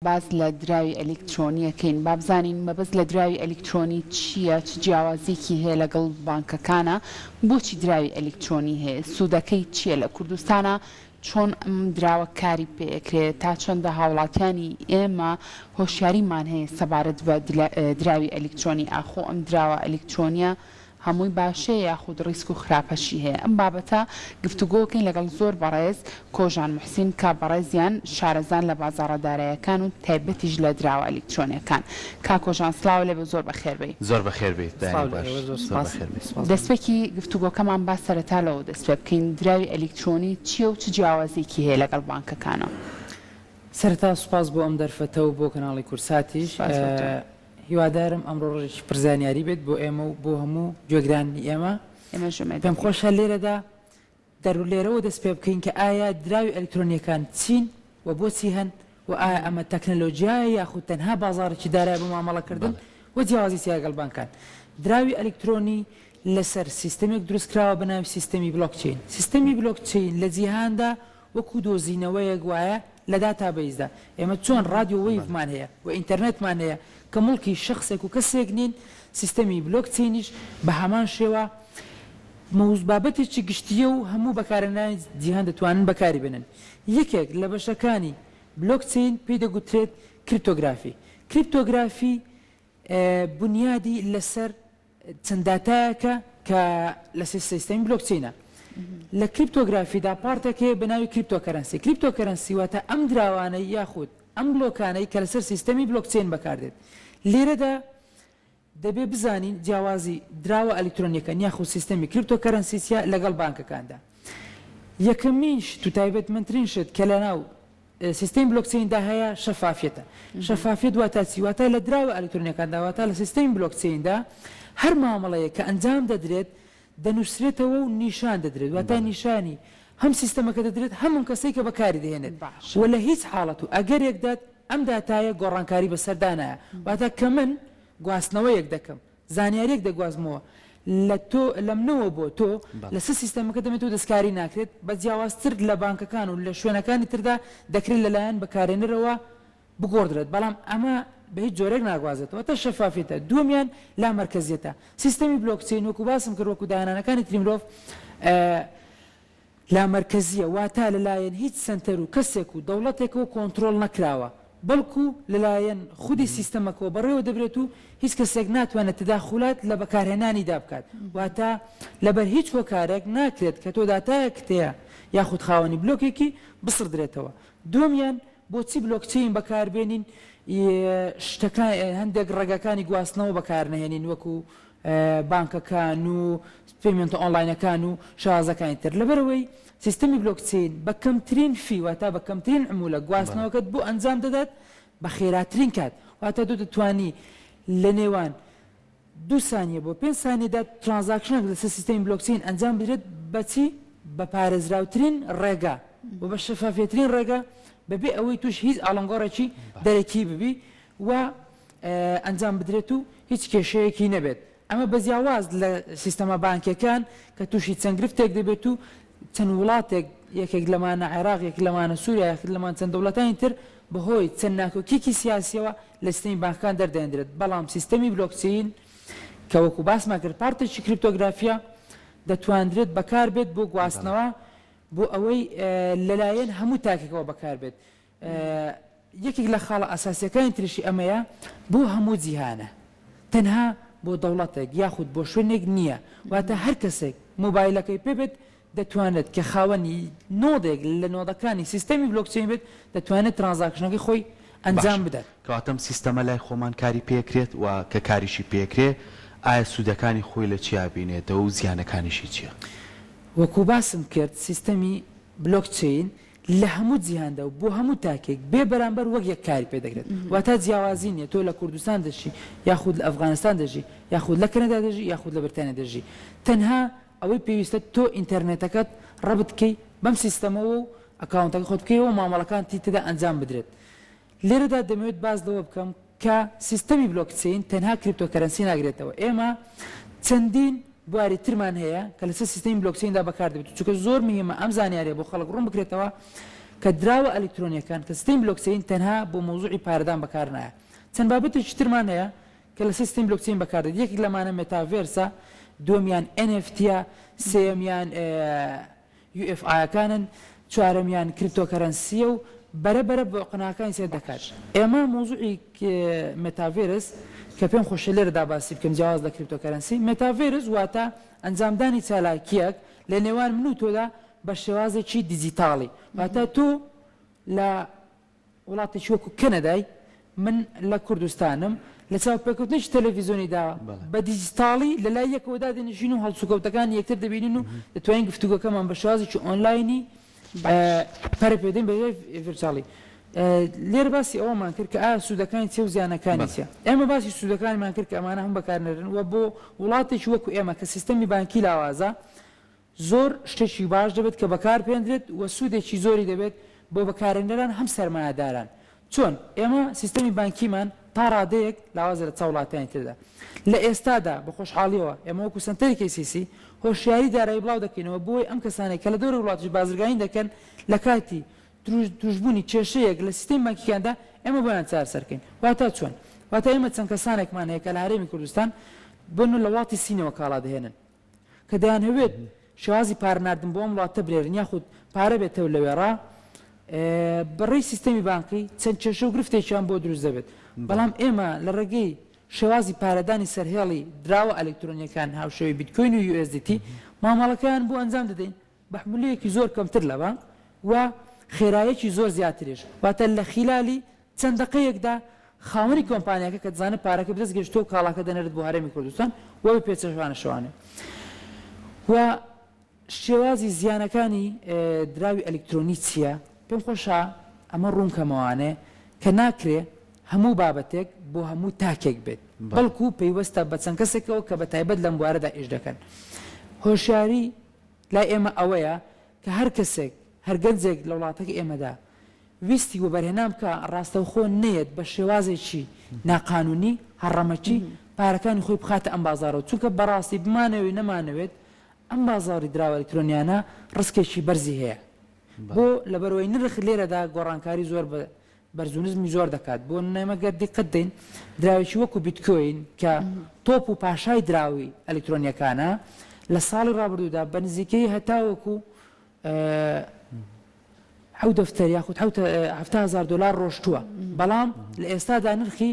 باز لە دراوی ئەلکترۆنیەکەین با بزانین مەبەست لە دراوی ئەلکترۆنی چییە چ جیاوازێکی هەیە لەگەڵ بانکەکانە بۆچی دراوی ئەلکترۆنی هەیە سوودەکەی چییە لە کوردستانە چۆن ئەم دراوە کاری پێکرێت تا چەندە هاوڵاتیانی ئێمە هۆشیاریمان هەیە سەبارەت بە دراوی ئەلکترۆنی ئاخۆ ئەم دراوە ئەلکترۆنیە هەمووی باشەیە یاخود ڕیسک و خراپەشی هەیە ئەم بابەتە گفتوگۆکەین لەگەڵ زۆر بەڕێز کۆژان محسین کا بەڕێزیان شارەزان لە بازاڕە داراییەکان و تایبەتیش لە دراوە ئەلکترۆنیەکان کا کۆژان سلااو لێ بە زۆر بەخێربێت زۆر بەخێربێت دەستپێکی گفتوگۆکەمان با سەرەتا لەوە دەست پێ بکەین دراوی ئەلکترۆنی چییە و چ جیاوازێکی هەیە لەگەڵ بانکەکانە سەرەتا سوپاس بۆ ئەم دەرفەتە و بۆ کەناڵی کورساتیش هیوادارم ئەمڕۆ ڕێژی پرزانیاری بێت بۆ ئێمە و بۆ هەموو گوێگرانی ئێمە پێم خۆشە لێرەدا دەرولێرەوە دەست پێ بکەین کە ئایا دراوی ئەلکترۆنیەکان چین و بۆچی هەن و ئایا ئەمە تەکنەلۆژیایە یاخود تەنها بازاڕێکی دارای بۆ مامەڵەکردن و جیاوازی سیاگەڵ بانکان دراوی ئەلکترۆنی لەسەر سیستەمێک دروستکراوە بە ناوی سیستەمی بلۆکچین سیستەمی بلۆکچین لە جیهاندا وەکو دۆزینەوەیەک وایە لە داتابەیزدا ئێمە چۆن ڕادیۆ وەیڤمان هەیە و ئینتەرنێتمان هەیە کە مڵکی شخصێک و کەسێک نین سیستەمی بلۆکچینیش بە هەمان شێوە مەوز بابەتێکی گشتیە و هەموو بەکارهێنانی جیهان دەتوانن بەکاری بنن یەکێک لە بەشەکانی بلۆکچین پێی دەگوترێت کریپتۆگرافی کریپتۆگرافی بنیادی لەسەر چەند داتایەکە کە لە سیستەمی بلۆکچینە لە کریپتۆگرافیدا پارتێکێ بە ناوی کریپتۆکەرەنسی کریپتۆکەرەنسی واتە ئەم دراوانەی یاخود ئەم بلۆکانەی کە لەسەر سیستەمی بلۆکچین بەکاردێت لێرەدا دەبێ بزانین جیاوازی دراوە ئەلکترۆنیەکە یاخود سیستەمی کریپتۆکەرەنسیسیا لەگەڵ بانکەکاندا یەکەمین شت و تایبەتمەندترین شت کە لە ناو سیستەمی بلۆکچیندا هەیە شەفافیەتە شەفافیت واتە چی واتە لە دراوە ئەلکترۆنیەکاندا واتە لە سیستەمی بلۆکچیندا هەر مامەڵەیە کە ئەنجام دەدرێت دەنووسرێتەوە و نیشان دەدرێت واتە نیشانی هەم سیستەمەکە دەدرێت هەموو کەسێک کە بەکاری دێنێت و لە هیچ حاڵەت و ئەگەرێک دەت ئەم داتایە گۆڕانکاری بەسەردانایە واتە کە من گواستنەوەیەک دەکەم زانیاریەک دەگوازمەوە لە تۆ لە منەوە بۆ تۆ لەسەر سیستەمەکە دەمێت و دەستکاری ناکرێت بە جیاوازتر لە بانکەکان و لە شوێنەکانی تردا دەکرێت لەلایەن بەکارێنەرەوە بگۆڕدرێت بەڵام ئەمە بە هیچ جۆرێک ناگوازێتەوە تا شەفافێتە دووەمیان لا مەرکەزیەتە سیستەمی بلۆکچین وەکو باسم کرد وەکو داهێنانەکانی تری مرۆڤ لا مەرکەزیە واتە لەلایەن هیچ سنتەر و کەسێک و دەوڵەتێکەوە کۆنتترۆل نەکراوە بەڵکو لەلایەن خودی سیستەمەکەەوە بەڕێوە دەبرێت و هیچ کەسێک ناتوانێت تداخلات لە بەکارهێنانی دا بکات واتە لەبەر هیچ هۆکارێک ناکرێت کە تۆ داتایە کتەیە یاخود خاوەنی بلۆکێکی بسڕدرێتەوە دومیان بۆچی بلۆکچین بەکاربێنین شتەکان هەندێک ڕێگەکانی گواستنەوە بەکارنەهێنین وەکو بانکەکان و پیمنتە ئۆنلاینەکان و شازەکانی تر لەبەرەوەی سیستەمی بلۆکچین بە کەمترین فی واتە بە کەمترین عمولە گواستنەوەکەت بۆ ئەنجام دەدات بە خێراترین کات واتە دوو دەتوانی لە نێوان 2 سانیە بۆ 5 سانیەدا ترانزاکشنێک لەسەر سیستەمی بلۆکچین ئەنجام بدرێت بەچی بە پارێزراوترین ڕێگە و بە شەفافێترین ڕێگە بەبێ ئەوەی توش هیچ ئاڵنگۆڕێکی دەرەکی ببی و ئەنجام بدرێت و هیچ کێشەیەکی نەبێت ئەمە بە جیاواز لە سیستەمە بانکیەکان کە تووشی چەند گرفتێک دەبێت و چەند وڵاتێک یەکێک لەمانە عێراق یەک لەمانە سووریا یەک لەمان چەند دەوڵەتانی تر بەهۆی چەند ناکۆکیێکی سیاسیەوە لە سیستەمی بانکەکان دەردێنرێت بەڵام سیستەمی بلۆکچین کە وەکو باسمان کرد پارتێکی کریپتۆگرافیا دەتوانرێت بەکار بێت بۆ گواستنەوە بۆ ئەوەی لەلایەن هەموو تاکێکەوە بەکار بێت یەکێک لە خاڵە ئاساسیەکانی تریشی ئەمەیە بۆ هەموو جیهانە تەنها بۆ دەوڵەتێک یاخود بۆ شوێنێک نییە واتە هەر کەسێک مۆبایلەکەی پێبێت دەتوانێت کە خاوەنی نۆدێک لە نۆدەکانی سیستەمی بلۆکچین بێت دەتوانێت ترانزاکشنەکەی خۆی ئەنجام بدات کەواتەم سیستەمە لای خۆمان کاری پێکرێت و کە کاریشی پێکرێت ئایا سوودەکانی خۆی لە چیا بینێتەوە و زیانەکانیشی چییە وەکو باسم کرد سیستەمی بلۆکچین لە هەموو جیهاندا و بۆ هەموو تاکێک بێ بەرامبەر وەک یەک کاری پێدەگرێت واتە جیاوازی نیە تۆ لە کوردستان دەژی یاخود لە ئەفغانستان دەژی یاخود لە کەنەدا دەژی یاخود لە بریتانیا دەژی تەنها ئەوەی پێویستە تۆ ئینتەرنێتەکەت ڕەبت بکەی بەم سیستەمەوە و ئەکاونتەکە خۆت بکەیەوە مامەڵەکان تیتدا ئەنجام بدرێت لێرەدا دەمەوێت باز لەوە بکەم کە سیستەمی بلۆکچین تەنها کریپتۆکەرەنسی ناگرێتەوە ئێمە چەندین بواری ترمان هەیە کە لەسەر سیستەمی بلۆکچیندا بەکار دەبێت چونکە زۆر مهمە ئەم زانیاریە بۆ خەڵک ڕوون بکرێتەوە کە دراوە ئەلکترۆنیەکان کە سیستەمی بلۆکچین تەنها بۆ مۆزوعی پارەدان بەکار نایە چەند بابەتێکی ترمان هەیە کە لە سیستەمی بلۆکچین بەکاردێت یەکێک لەمانە مێتاڤێرسە دووەمیان NFTە سێمیان UFIەکانن چوارەمیان کریپتۆکەرەنسیە و بەرەبەرە بۆ قناکانی سێ دەکات ئێمە مۆزوعی مێتاڤێرس کە پێم خۆشە لێرەدا باسی بکەم جیاواز لە کریپتۆکەرەنسی مێتاڤێرس واتە ئەنجامدانی چالاکیەک لە نێوان من و تۆدا بە شێوازێکی دیجیتاڵی واتە تۆ لە وڵاتێکی وەکو کەنەدای من لە کوردستانم لە چاوپێکەوتنیش تەلەڤیزۆنیدا بە دیجیتاڵی لە لای یەکەوەدا دێنشین و هەڵسوکەوتەکانی یەکتر دەبینین و دەتوانین گفتوگۆکەمان بە شێوازێکی ئۆنلاینی پەرەپێدەین بە ڤیرچاڵی لێرە باسی ئەوەمان کرد کە ئایا سوودەکانی چێ و زیانەکانی چیە ئێمە باسی سوودەکانیمان کرد کە ئەمانە هەم بەکارنێرن و بۆ وڵاتێکی وەکو ئێمە کە سیستەمی بانکی لاوازە زۆر شتێکی باش دەبێت کە بەکار پێێنرێت و سوودێکی زۆری دەبێت بۆ بەکارێنەران هەم سەرمایهداران چۆن ئێمە سیستەمی بانکیمان تا ڕادەیەک لاوازە لە چاو وڵاتانی تردا لە ئێستادا بە خۆشحاڵیەوە ئێمە وەکو سنتەری KCC هۆشیاری دارایی بڵاو دەکەینەوە بۆی ئەم کەسانێک کە لە دەوری وڵاتیش بازرگانی دەکەن لە کاتی توشبوونی کێشەیەک لە سیستەمی بانکییاندا ئێمە بۆیان چارەسەرکەین واتە چۆن واتە ئێمە چەند کەسانێکمان هەیە کە لە هەرێمی کوردستان بن لە وڵاتی سینەوە کاڵا دەهێنن کە دەیانهەوێت شێوازی پارەناردن بۆ ئەم وڵاتە برێرن یاخود پارە بێتەوە لەوێڕا بەڕێی سیستەمی بانکی چەند کێشە و گرفتێکیان بۆ دروست دەبێت بەڵام ئێمە لە ڕێگەی شێوازی پارەدانی سەرهێڵی دراوە ئەلکترۆنیەکان هاوشێوەی بیتکۆین و USDT مامەڵەکەیان بۆ ئەنجام دەدەین بە حمولەیەکی زۆر کەمتر لە بانک و خێرایەکی زۆر زیاتریش واتە لە خیلالی چەند دقەیەکدا خاوەنی کۆمپانیاکە کە دزانە پارەکە بدەست گەشتۆ و کاڵاکە دەنێرێت بۆ هەرێمی کوردستان و بە پێچەشوانە شەوانێ و شێوازی زیانەکانی دراوی ئەلکترۆنی چییە پێم خۆشە ئەمە ڕوونکەمەوانێ کە ناکرێ هەموو بابەتێک بۆ هەموو تاکێک بێت بەڵکو پەیوەستە بە چەند کەسێکەوە کە بە تایبەت لەم بوارەدا ئیش دەکەن هۆشیاری لای ئێمە ئەوەیە کە هەر کەسێک هەرگەنجێک لە وڵاتەکە ئێمەدا ویستی و بەرهێنام کە ڕاستەوخۆ نێت بە شێوازێکی ناقانونی هەڕەمەکی پارەکانی خۆی بخاتە ئەم بازارەوە چونکە بەڕاستی بمانەوەی نەمانەوێت ئەم بازاری دراوە ئەلکترۆنیانە ڕسکێکی بەرزی هەیە بۆ لەبەرەوەی نرخ لێرەدا گۆڕانکاری زۆر بەرزونزمی زۆر دەکات بۆ نەمەگەر دیقەت دێن دراوێکی وەکو بیتکۆین کە تۆپ و پاشای دراوی ئەلکترۆنیەکانە لە ساڵی ڕابردوودا بە نزیکەی هەتاوەکو حەوت دەفتەر یاخود $7,000 ڕۆشتووە بەڵام لە ئێستادا نرخی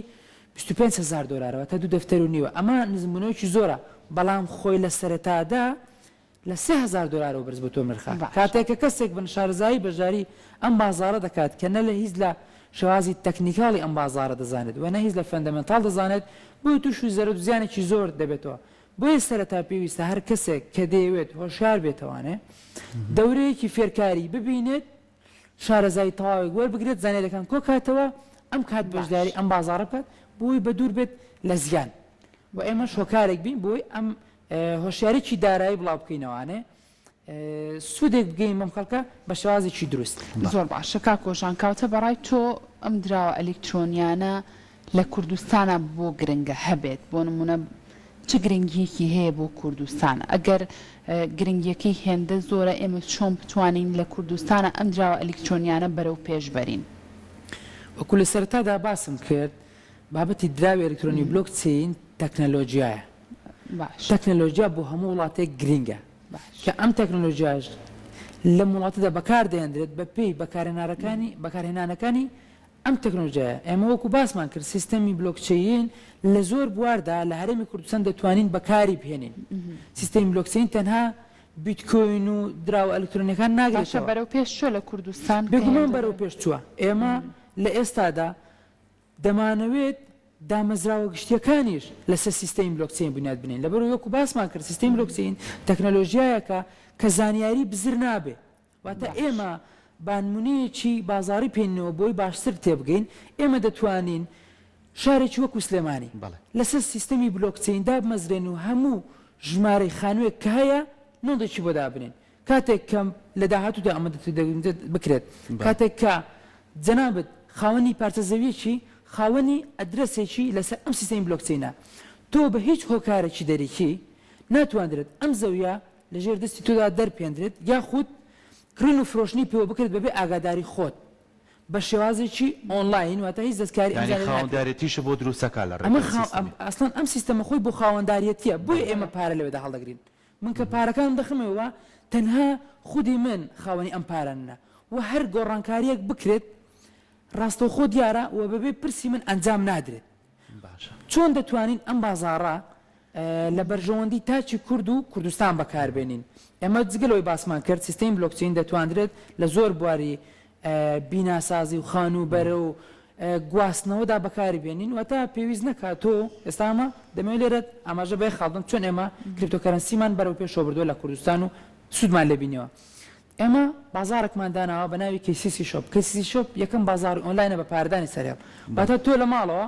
$25,000 تا 2 دەفتەر و نیوە ئەمە نزمبوونەوەکی زۆرە بەڵام خۆی لە سەرەتادا لە $3,000 بەرز بۆ تۆ نرخە کاتێککە کەسێک بن شارزایی بەژاری ئەم بازارە دەکات کە نە لە هیچ لە شێوازی تەکنیکاڵی ئەم بازارە دەزانێت و نە هیچ لە فەندەمەنتاڵ دەزانێت بۆ تووشی زەرە و زیانێکی زۆر دەبێتەوە بۆیە سەرەتا پێویستە هەر کەسێک کە دەیەوێت هۆشیار بێتەوانێ دەورەیەکی فێرکاری ببینێت شارەزای تەواوی وەربگرێت زانێلەکان کۆ کاتەوە ئەم کات بەشداری ئەم بازارە بکات بۆی بە دوور بێت لە زیان و ئێمە شۆکارێک بین بۆی ئەم هۆشیارێکی دارایی بڵاو بکەینەوانێ سوودێک بگەین بەم خەڵکە بە شێوازێکی دروست زۆر باشە کاکۆژان کاوتە بەڕای تۆ ئەم دراوە ئەلکترۆنیانە لە کوردستانە بۆ گرنگە هەبێت بۆ نمونە چه گرنگیەکی هەیە بۆ کوردستان ئەگەر گرنگیەکەی هێندە زۆرە ئێمە چۆن بتوانین لە کوردستانە ئەم دراوە ئەلکترۆنیانە بەرەو پێش بەرین وەکو لە سەرەتادا باسم کرد بابەتی دراوی ئەلکترۆنی بلۆکچین تەکنەلۆژیایە تەکنەلۆژیا بۆ هەموو وڵاتێک گرنگە کە ئەم تەکنەلۆژیاش لە وڵاتەدا بەکار دەهێنرێت بە پێی بەکارهێنانەکانی ئەم تەکنۆلۆژیایە ئێمە وەکو باسمان کرد سیستەمی بلۆکچین لە زۆر بواردا لە هەرێمی کوردستان دەتوانین بەکاری بهێنین سیستەمی بلۆکچین تەنها بیتکۆین و دراوە ئەلکترۆنیەکان ناگرێتەوە بەرەو پێش چۆ لە کوردستان بێگومان بەرەو پێش چووە ئێمە لە ئێستادا دەمانەوێت دامەزراوە گشتیەکانیش لەسەر سیستەمی بلۆکچین بنیاد بنین لەبەرەوەی وەکو باسمان کرد سیستەمی بلۆکچین تەکنۆلۆژیایەکە کە زانیاری بزر نابێ واتە ئێمە بانمونەیەکی بازاری پێینەوە بۆی باشتر تێبگەین ئێمە دەتوانین شارێکی وەکو سلێمانی لەسەر سیستەمی بلۆکچیندا بمەزرێن و هەموو ژمارەی خانوویەک کە هەیە نۆڵێکی بۆ دابنین کاتێک کەم لە داهاتوودا ئەمە بکرێت کاتێک کە جەنابەت خاوەنی پارچەزەویەکی خاوەنی ئەدرەسێکی لەسەر ئەم سیستەمی بلۆکچینە تۆ بە هیچ هۆکارێکی دەریکی ناتوانرێت ئەم زەویە لەژێر دەستی تۆدا دەرپێنرێت یاخود کڕین و فرۆشتنی پێوە بکرێت بەبێ ئاگاداری خۆت بە شێوازێکی ئۆنلاین واتە هیچ دەستکاری خاوەنداریەتیشە بۆ دروستەکە لە ئەسڵان ئەم سیستەمە خۆی بۆ خاوەنداریەتیە بۆی ئێمە پارە لەوێدا هەڵدەگرین من کە پارەکان دەخمەوە تەنها خودی من خاوەنی ئەم پارانە و هەر گۆڕانکاریەک بکرێت ڕاستەوخۆ دیارە و بەبێ پرسی من ئەنجام نادرێت چۆن دەتوانین ئەم بازاڕە لە بەرژەوەندی تاچی کورد و کوردستان بەکاربێنین ئێمە جگەلەوەی باسمان کرد سیستەمی بلۆکچین دەتوانرێت لە زۆر بواری بیناسازی و خانوبەرە و گواستنەوەدا بەکاری بێنین و تا پێویست نەکات تۆ ئێستامە دەمەوێت لێرەت ئاماژە بێ خاڵدن چۆن ئێمە کریپتۆکەرەنسیمان بەرەو پێشەوە بردووە لە کوردستان و سوودمان لێبینەوە ئێمە بازارێکمان داناوە بە ناوی کەسیسی شۆپ کەسیسی شۆپ یەکەم بازار ئۆنلاینە بە پاردانی سەرێڵ باتە تۆ لە ماڵەوە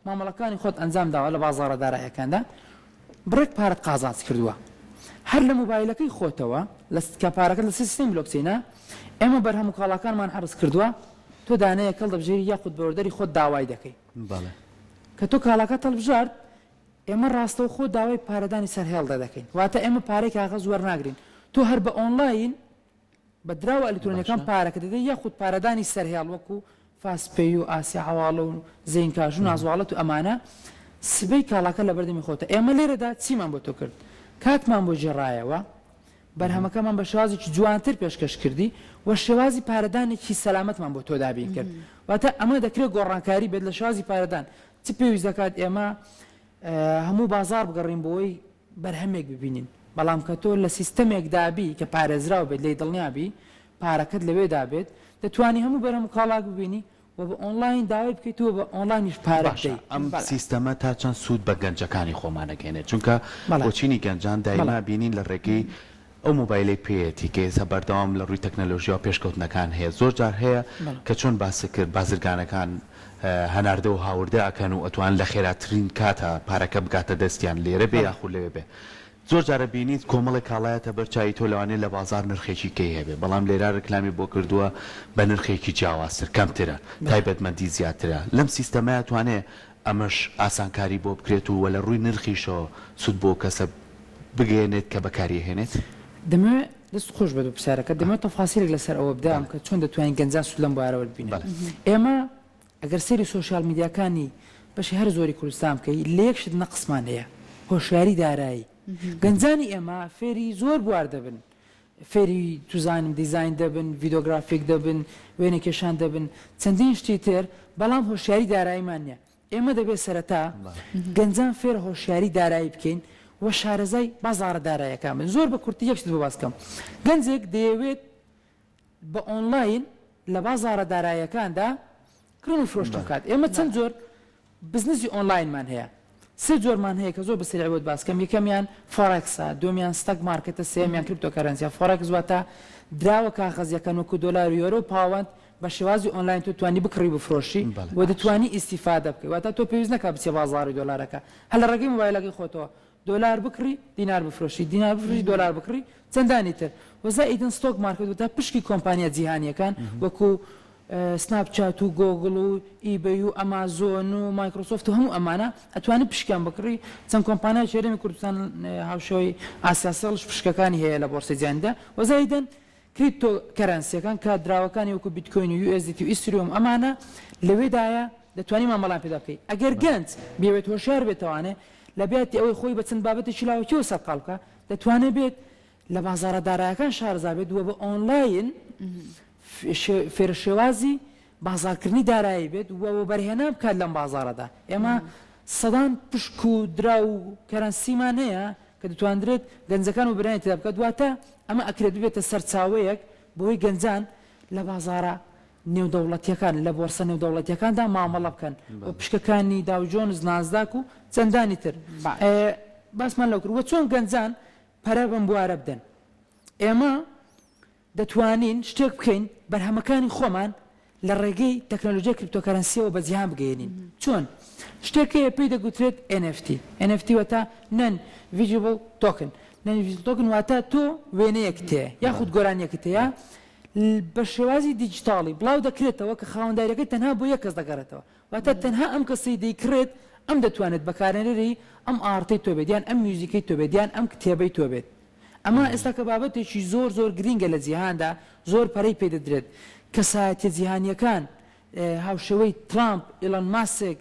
مامەڵەکانی خۆت ئەنجام داوە لە بازاڕە دارایەکاندا بڕێک پارەت قازانج کردووە هەر لە مۆبایلەکەی خۆتەوە کە پارەکەت لە سیستەمی بلۆکچینە ئێمە بەرهەم و کاڵاکانمان حرس کردووە تۆ دانەیە کەڵ دەبژێری یاخود بەوردەری خۆت داوای دەکەی کە تۆ کاڵاکە هەڵبژارد ئێمە ڕاستەوە خۆ داوای پارەدانی سەرهێڵدا دەکەین واتە ئێمە پارەی کاغەز وەرناگرین تۆ هەر بە ئۆنلاین بە دراوە ئەلکترۆنیەکان پارەکە دەدەی یاخود پارەدانی سەرهێڵ وەکو فاسپەی و ئاسی حواڵە و زینکاژ و نازواڵەت و ئەمانە سبەی کاڵاکە لە بەردەمی خۆتە ئێمە لێرەدا چیمان بۆ تۆ کرد کاتمان بۆ ژێڕایەوە بەرهەمەکەمان بە شێوازێکی جوانتر پێشکەش کردی و شێوازی پارەدانێکی سەلامەتمان بۆ تۆ دابین کرد واتە ئەمە دەکرێت گۆڕانکاری بێت لە شێوازی پارەدان چ پێویست دەکات ئێمە هەموو بازار بگەڕین بۆی بەرهەمێک ببینین بەڵام کە تۆ لە سیستەمێک دابی کە پارێزراو بێت لێی دڵنیابی پارەکەت لەوێدا بێت دەتوانی هەموو بەرهەم و کاڵاک ببینی و بە ئۆنلاین داوای بکەیتەوە بە ئۆنلاینیش پارە بدەیت ئەم سیستەمە تا چەند سوود بە گەنجەکانی خۆمانەکەێنێت چونکە بۆچینی گەنجان دایما بینین لە ڕێگەی ئەو مۆبایلی پێەتی کە ئێستا بەردەوام لە ڕووی تەکنەلۆژیا پێشکەوتنەکان هەیە زۆر جار هەیە کە چۆن باسی کرد بازرگانەکان هەناردە و هاوردە ئەکەن و ئەتوان لە خێراترین کاتە پارەکە بگاتە دەستیان لێرە بێ یاخود لەوێ بێ زۆر جارە بینیت کۆمەڵی کاڵایەتە بەرچایی تۆ لەوانەیە لە بازار نرخێکی کەی هەبێ بەڵام لێرا ڕکلامی بۆ کردووە بە نرخێکی جیاوازتر کەمترە تایبەتمەندی زیاترە لەم سیستەمەیە توانێ ئەمەش ئاسانکاری بۆ بکرێت و لە ڕووی نرخیشەوە سوود بۆ کەسە بگەێنێت کە بەکاری هێنێت دەمەوێت دەست خۆش بە پرسیارەکە دەمەوێت تەفاسیرێک لەسەر ئەوە بدەم کە چۆن دەتوانین گەنجان سوود لەم بوارەوە ببینن ئێمە ئەگەر سەیری سۆشیال میدیاکانی بەشی هەر زۆری کوردستان بکەی لە یەکشت نەقسمان هەیە هۆشیاری دارایی گەنجانی ئێمە فێری زۆر بوار دەبن فێری توزانم دیزاین دەبن ڤیدۆگرافیک دەبن وێنە کێشان دەبن چەندین شتی تر بەڵام هۆشیاری داراییمان نییە ئێمە دەبێت سەرەتا گەنجان فێر هۆشیاری دارایی بکەین و شارەزای بازاڕە داراییەکان من زۆر بە کورتی یەکشت بۆ باسکەم گەنجێک دەیەوێت بە ئۆنلاین لە بازاڕە داراییەکاندا کڕن و فرۆشت بکات ئێمە چەند زۆر بزنسی ئۆنلاینمان هەیە سێ جۆرمان هەیە کە زۆر بەسەری بۆت باسکەم یەکەمیان فۆڕکسە دومیان ستەک مارکێتە سێمیان کریپتۆکەرەنسیە فۆڕکس واتە دراوە کاغەزیەکان وەکو دۆلار و یۆرۆ و پاوەند بە شێوازی ئۆنلاین تۆ توانی بکڕی بفرۆشی و دەتوانی ئیسیفادە بکەی واتە تۆ پێویست نەکات بچێ بازاڕی دۆلارەکە هەل لە ڕێگەی مۆبایلەکەی خۆتەوە دۆلار بکڕی دینار بفرۆشی دینار بفرۆشی دۆلار بکڕی چەندانی تر وەزا ئیدن ستۆک مارکێت وتە پشکی کۆمپانیا جیهانیەکان وەکو سناپچات و گۆگڵ و ئیبەی و ئەمازۆن و مایکرۆسۆفت و هەموو ئەمانە ئەتوانێت پشکیان بکڕی چەند کۆمپانیای شێرەمی کوردستان هاوشەوەی ئاسیاسەڵش پشکەکانی هەیە لە بۆرسەی جیهاندا وەزایدن کریپتۆکەرەنسیەکان کە دراوەکانی وەکو بیتکۆین و USDT و ئیستریۆم ئەمانە لەوێدایە دەتوانانی مامەڵان پێدا بکەیت ئەگەر گەنج بێوێت هۆشیار بێتوانێ لە بێتی ئەوەی خۆی بە چەند بابەتێکی لاوەکیەوە سەرقاڵ بکە دەتوانێت بێت لە بازاڕە داراییەکان شارەزا بێت وە بە ئۆنلاین فێرشێوازی بازارکردنی دارایی بێت و بەرهێنا بکات لەم بازاڕەدا ئێمە سەدان پشک و درا و کەرەنسیمان هەیە کە دەتوانرێت گەنجەکان و برانی تێدا بکات دواتە ئەمە ئەکرێت ببێتە سەرچاوەیەک بۆی گەنجان لە بازاڕە نێودەوڵەتیەکان لە بۆرسە نێودەوڵەتیەکاندا مامەڵە بکەن و پشکەکانی داوجۆنز نازداک و چەندانی تر باسمان لەو کرد وە چۆن گەنجان پەرە بەم بوارە بدەن ئێمە دەتوانین شتێک بکەین بەرهەمەکانی خۆمان لە ڕێگەی تەکنۆلۆژیای کریپتۆکەرەنسیەوە بە جیهان بگەێنین چۆن شتێکەیە پێی دەگوترێت NFT واتە نەن ڤیژیبڵ تۆکن نەن ڤیژیبڵ تۆکن واتە تۆ وێنەیەک تەیە یاخود گۆرانیەکە تەیە بە شێوازی دیجیتاڵی بڵاو دەکرێتەوە کە خاوەنداریەکەی تەنها بۆ یەک کەس دەگەڕێتەوە واتە تەنها ئەم کەسی دەیکرێت ئەم دەتوانێت بەکارهێنەری ئەم ئارتەی تۆ بێت یان ئەم میوزیکەی تۆ بێت یان ئەم کتێبەی تۆ بێت ئەمە ئێستا کە بابەتێکی زۆر زۆر گرینگە لە جیهاندا زۆر پەرەی پێدەدرێت کەسایەتیە جیهانیەکان هاوشێوەی ترامپ ئیلۆن ماسک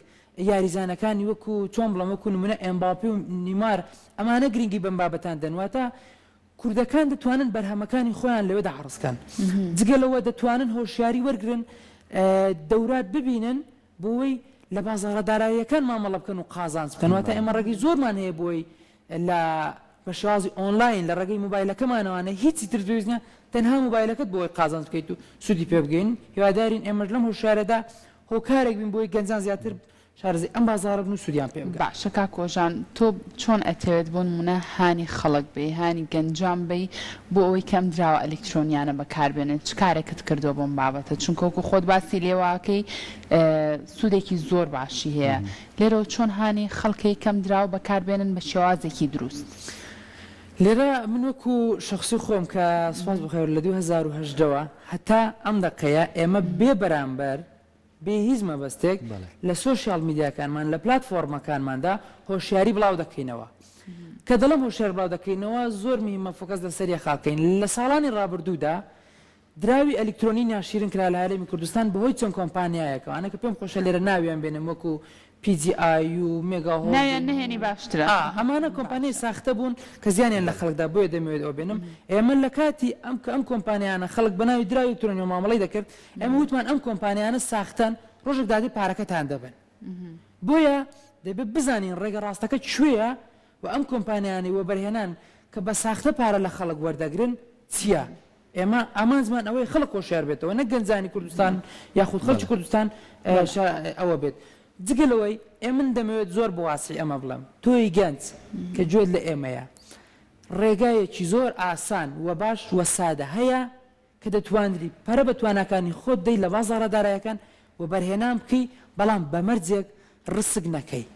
یاریزانەکانی وەکو چۆن بڵێم وەکو نمونە ئێمباپی و نیمار ئەمانە گرنگی بەم بابەتان دەنواتە کوردەکان دەتوانن بەرهەمەکانی خۆیان لەوێدا عڕسکەن جگەلەوە دەتوانن هۆشیاری وەرگرن دەورات ببینن بۆی لە بازاڕە داراییەکان مامەڵە بکەن و قازانج بکەن واتە ئێمە ڕێگەی زۆرمان هەیە بۆی لە بە شێوازی ئۆنلاین لە ڕێگەی موبایلەکەمانەوانە هیچی تر دۆزنیە تەنها موبایلەکەت بۆی قازانج بکەیت و سوودی پێ بگەین هیوادارین ئێمەش لەم هۆشیارەدا هۆکارێک بین بۆی گەنجان زیاتر شارزی ئەم بازاڕە بن و سوودیان پێ بگەن. باشە کاکۆژان تۆ چۆن ئەتەوێت بۆ نمونە هانی خەڵک بێ هانی گەنجان بێ بۆ ئەوەی کەم دراوە ئەلکترۆنیانە بەکاربێنێت چ کارێکت کردو بۆم بابەتە چونکە وەکو خۆت باسی لێواکەی سوودێکی زۆر باشی هەیە لێرەوە چۆن هانی خەڵکی کەم دراوە بەکاربێنن بە شێوازێکی دروست. لێرە من وەکو شخصی خۆم کە سوپاس بخێر لە 2010ەوە هەتا ئەم دەقەیە ئێمە بێ بەرامبەر بێ هیچ مەبەستێک لە سۆشیال میدیاکانمان لە پلاتفۆرمەکانماندا هۆشیاری بڵاو دەکەینەوە کە دەڵم هۆشیار بڵاو دەکەینەوە زۆر میهمە فۆکەس لەسەری خاڵکەین لە ساڵانی ڕابردوودا دراوی ئەلکترۆنی ناشرین کرا لە هەرێمی کوردستان بەهۆی چەند کۆمپانیایەکەوانە کە پێم خۆشە لێرە ناویان بێنم وەکو PGI و مێگاهۆڵ ناویان نهێنی باشترە ئەمانە کۆمپانیای ساختە بوون کە زیانیان لە خەڵکدا بۆیە دەمەوێت ئەو بێنم ئێمە لە کاتی ئەم کۆمپانیانە خەڵک بەناوی دراوی ئەلکترۆنی و مامەڵەی دەکرد ئێمە وتمان ئەم کۆمپانیانە ساختن ڕۆژێک دادی پارەکەتان دەبن بۆیە دەبێت بزانین ڕێگە ڕاستەکە کوێیە و ئەم کۆمپانیانی وە بەرهێنان کە بە ساختە پارە لە خەڵک وەردەگرن چییە؟ ئێمە ئامانزمان ئەوەی خەڵک خۆشیار بێتەوە نەک گەنجانی کوردستان یاخود خەڵکی کوردستان ئەوە بێت جگەلەوەی ئێمە دەمەوێت زۆر بواسی ئەمە بڵم تۆی گەنج کە گوێت لە ئێمەیە ڕێگایەکی زۆر ئاسان و باش وە سادە هەیە کە دەتوانری پەرە بە توانەکانی خۆت دەی لە بازاڕە دارایەکان و بەرهێنان بکەی بەڵام بەمەرجێک ڕسک نەکەی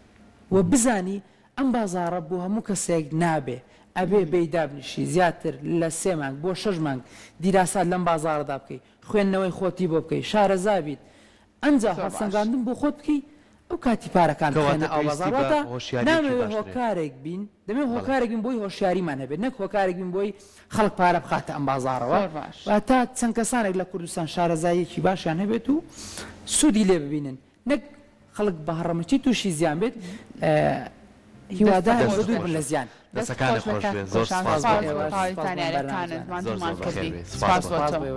و بزانی ئەم بازاڕە بۆ هەموو کەسێک نابێ ئەبێ بەیدابنیشی زیاتر لە 3 مانگ بۆ 6 مانگ دیراسات لەم بازاڕدا بکەی خوێندنەوەی خۆتی بۆ بکەی شارەزابیت ئەنجا هەڵسەنگاندن بۆ خۆت بکەی ئەو کاتی پارەکان بخێنە ئەو بازاڕاتە نامەوێت هۆکارێک بین دەمێت هۆکارێک بین بۆی هۆشیاریمان هەبێت نەک هۆکارێک بین بۆی خەڵک پارە بخاتە ئەم بازاڕەوە تا چەند کەسانێک لە کوردستان شارەزاییەکی باشیان هەبێت و سوودی لێ ببینن نەک خەڵک بە هەڕەمەتی تووشی زیان بێت هیوادار دوور بن لە زیان دەسەکانی خۆش بێت زۆر سپاس سپاس بۆ